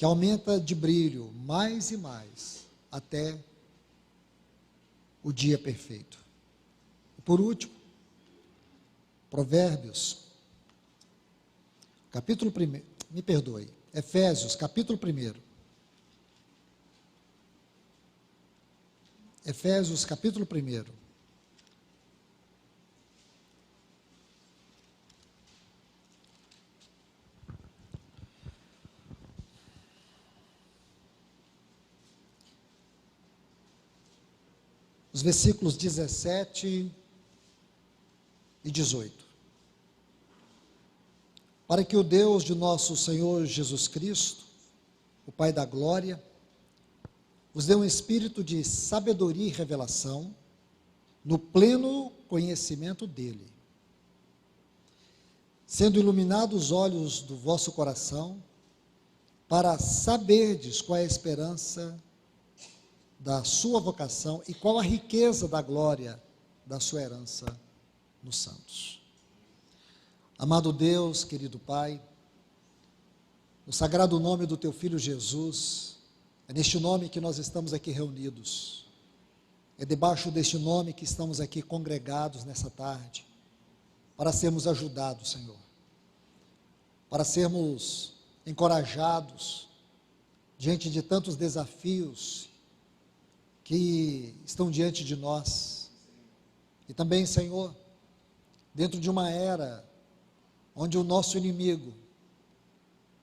que aumenta de brilho mais e mais até o dia perfeito. E por último, Provérbios, capítulo 1, me perdoe, Efésios, capítulo 1. Efésios, capítulo 1. Os versículos 17 e 18. Para que o Deus de nosso Senhor Jesus Cristo, o Pai da glória, vos dê um espírito de sabedoria e revelação, no pleno conhecimento dele, sendo iluminados os olhos do vosso coração, para saberdes qual é a esperança da sua vocação e qual a riqueza da glória da sua herança nos santos. Amado Deus, querido Pai, no sagrado nome do teu Filho Jesus, é neste nome que nós estamos aqui reunidos, é debaixo deste nome que estamos aqui congregados nessa tarde, para sermos ajudados, Senhor, para sermos encorajados diante de tantos desafios que estão diante de nós, e também, Senhor, dentro de uma era onde o nosso inimigo,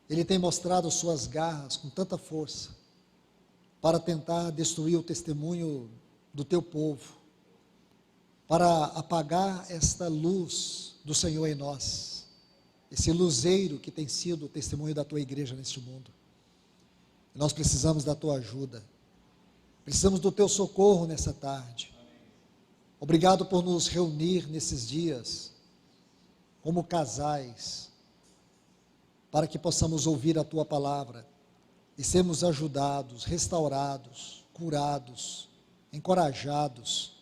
ele tem mostrado suas garras com tanta força, para tentar destruir o testemunho do teu povo, para apagar esta luz do Senhor em nós, esse luzeiro que tem sido o testemunho da tua igreja neste mundo. Nós precisamos da tua ajuda, precisamos do teu socorro nessa tarde. Obrigado por nos reunir nesses dias, como casais, para que possamos ouvir a tua palavra e sermos ajudados, restaurados, curados, encorajados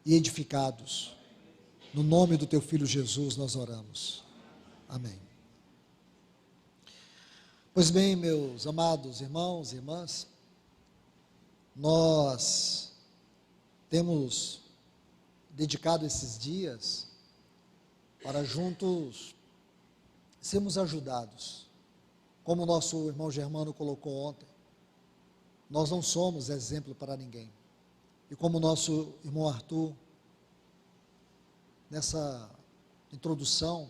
e edificados. No nome do teu Filho Jesus nós oramos. Amém. Pois bem, meus amados irmãos e irmãs, nós temos dedicado esses dias para juntos sermos ajudados. Como o nosso irmão Germano colocou ontem, nós não somos exemplo para ninguém. E como o nosso irmão Arthur, nessa introdução,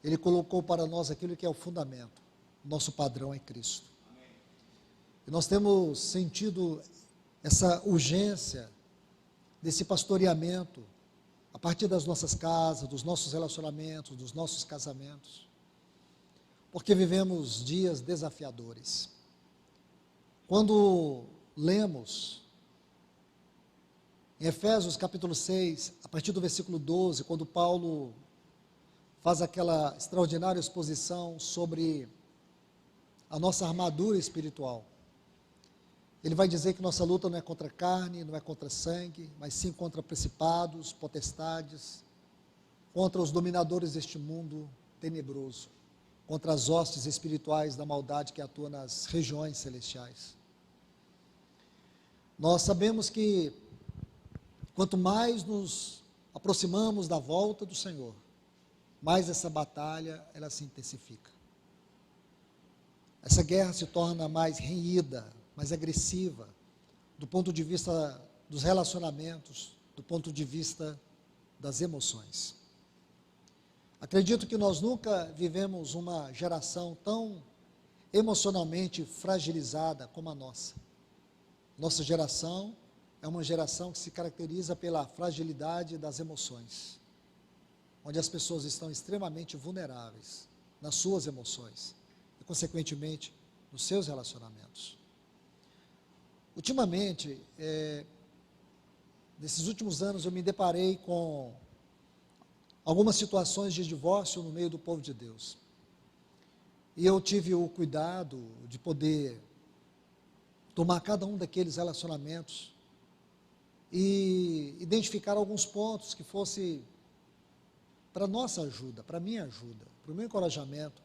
ele colocou para nós aquilo que é o fundamento. Nosso padrão é Cristo. Amém. E nós temos sentido essa urgência desse pastoreamento a partir das nossas casas, dos nossos relacionamentos, dos nossos casamentos, porque vivemos dias desafiadores. Quando lemos em Efésios capítulo 6, a partir do versículo 12, quando Paulo faz aquela extraordinária exposição sobre a nossa armadura espiritual, ele vai dizer que nossa luta não é contra carne, não é contra sangue, mas sim contra principados, potestades, contra os dominadores deste mundo tenebroso, contra as hostes espirituais da maldade que atua nas regiões celestiais. Nós sabemos que quanto mais nos aproximamos da volta do Senhor, mais essa batalha ela se intensifica. Essa guerra se torna mais renhida, mais agressiva, do ponto de vista dos relacionamentos, do ponto de vista das emoções. Acredito que nós nunca vivemos uma geração tão emocionalmente fragilizada como a nossa. Nossa geração é uma geração que se caracteriza pela fragilidade das emoções, onde as pessoas estão extremamente vulneráveis nas suas emoções e, consequentemente, nos seus relacionamentos. Ultimamente, nesses últimos anos, eu me deparei com algumas situações de divórcio no meio do povo de Deus. E eu tive o cuidado de poder tomar cada um daqueles relacionamentos e identificar alguns pontos que fosse para nossa ajuda, para minha ajuda, para o meu encorajamento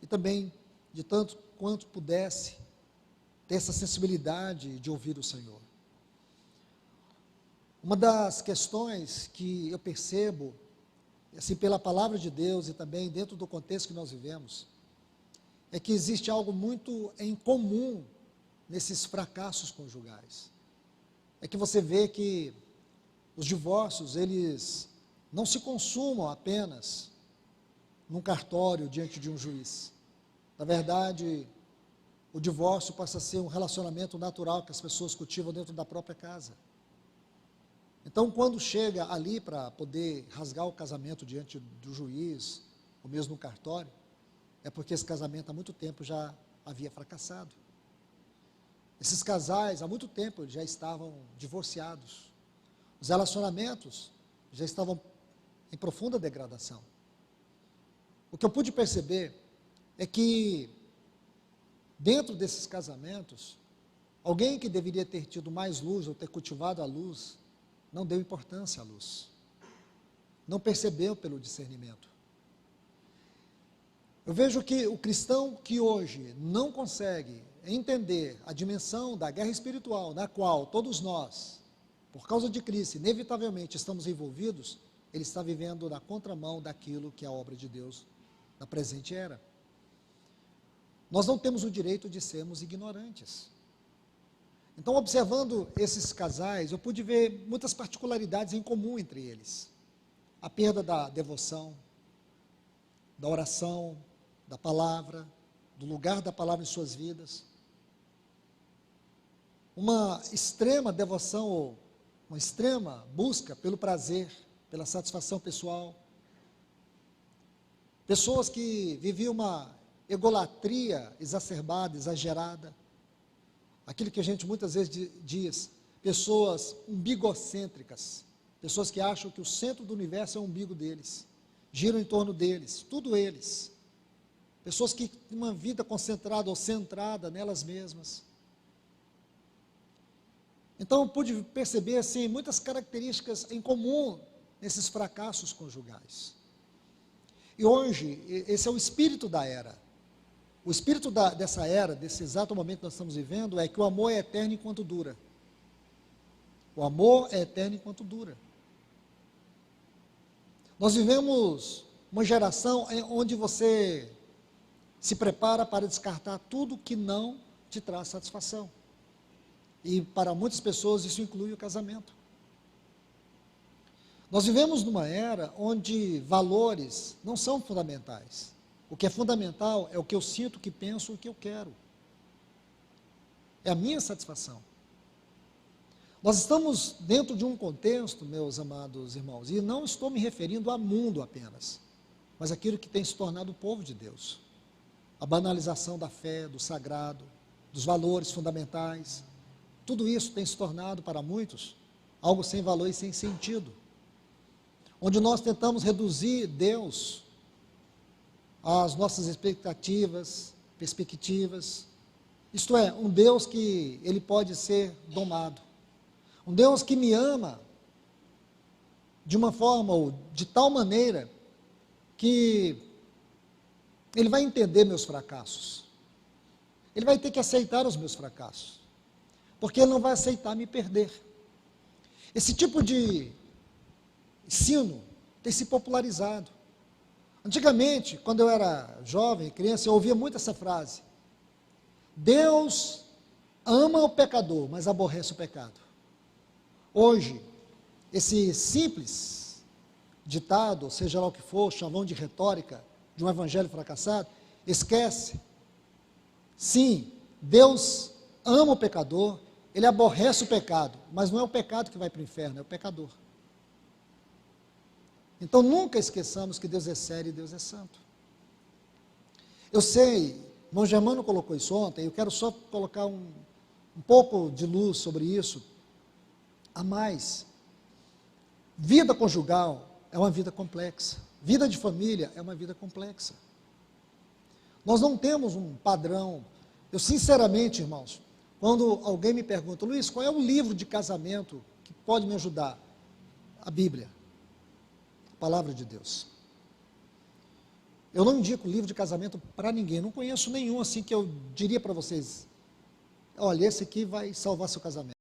e também de tanto quanto pudesse, ter essa sensibilidade de ouvir o Senhor. Uma das questões que eu percebo, assim, pela palavra de Deus e também dentro do contexto que nós vivemos, é que existe algo muito em comum nesses fracassos conjugais. É que você vê que os divórcios, eles não se consumam apenas num cartório diante de um juiz. Na verdade, o divórcio passa a ser um relacionamento natural que as pessoas cultivam dentro da própria casa. Então, quando chega ali para poder rasgar o casamento diante do juiz, ou mesmo no cartório, é porque esse casamento há muito tempo já havia fracassado. Esses casais, há muito tempo, já estavam divorciados. Os relacionamentos já estavam em profunda degradação. O que eu pude perceber é que, dentro desses casamentos, alguém que deveria ter tido mais luz, ou ter cultivado a luz, não deu importância à luz, não percebeu pelo discernimento. Eu vejo que o cristão que hoje não consegue entender a dimensão da guerra espiritual, na qual todos nós, por causa de Cristo, inevitavelmente estamos envolvidos, ele está vivendo na contramão daquilo que é a obra de Deus na presente era. Nós não temos o direito de sermos ignorantes. Então, observando esses casais, eu pude ver muitas particularidades em comum entre eles. A perda da devoção, da oração, da palavra, do lugar da palavra em suas vidas. Uma extrema devoção, ou uma extrema busca pelo prazer, pela satisfação pessoal. Pessoas que viviam uma egolatria exacerbada, exagerada. Aquilo que a gente muitas vezes diz, pessoas umbigocêntricas, pessoas que acham que o centro do universo é o umbigo deles, giram em torno deles, tudo eles. Pessoas que têm uma vida concentrada ou centrada nelas mesmas. Então eu pude perceber assim, muitas características em comum nesses fracassos conjugais. E hoje, esse é o espírito da era. O espírito dessa era, desse exato momento que nós estamos vivendo, é que o amor é eterno enquanto dura. O amor é eterno enquanto dura. Nós vivemos uma geração onde você se prepara para descartar tudo que não te traz satisfação. E para muitas pessoas isso inclui o casamento. Nós vivemos numa era onde valores não são fundamentais. O que é fundamental é o que eu sinto, o que penso, o que eu quero. É a minha satisfação. Nós estamos dentro de um contexto, meus amados irmãos, e não estou me referindo ao mundo apenas, mas aquilo que tem se tornado o povo de Deus. A banalização da fé, do sagrado, dos valores fundamentais. Tudo isso tem se tornado para muitos algo sem valor e sem sentido. Onde nós tentamos reduzir Deus às nossas expectativas, perspectivas. Isto é, um Deus que ele pode ser domado. Um Deus que me ama de uma forma ou de tal maneira que ele vai entender meus fracassos. Ele vai ter que aceitar os meus fracassos. Porque ele não vai aceitar me perder. Esse tipo de ensino tem se popularizado. Antigamente, quando eu era jovem, criança, eu ouvia muito essa frase. Deus ama o pecador, mas aborrece o pecado. Hoje, esse simples ditado, seja lá o que for, chavão de retórica, de um evangelho fracassado, esquece. Sim, Deus ama o pecador, ele aborrece o pecado, mas não é o pecado que vai para o inferno, é o pecador. Então nunca esqueçamos que Deus é sério e Deus é santo. Eu sei, irmão Germano colocou isso ontem, eu quero só colocar um pouco de luz sobre isso. A mais, vida conjugal é uma vida complexa, vida de família é uma vida complexa. Nós não temos um padrão. Eu sinceramente, irmãos, quando alguém me pergunta, Luiz, qual é o livro de casamento que pode me ajudar? A Bíblia. Palavra de Deus. Eu não indico livro de casamento para ninguém, não conheço nenhum assim que eu diria para vocês, olha, esse aqui vai salvar seu casamento.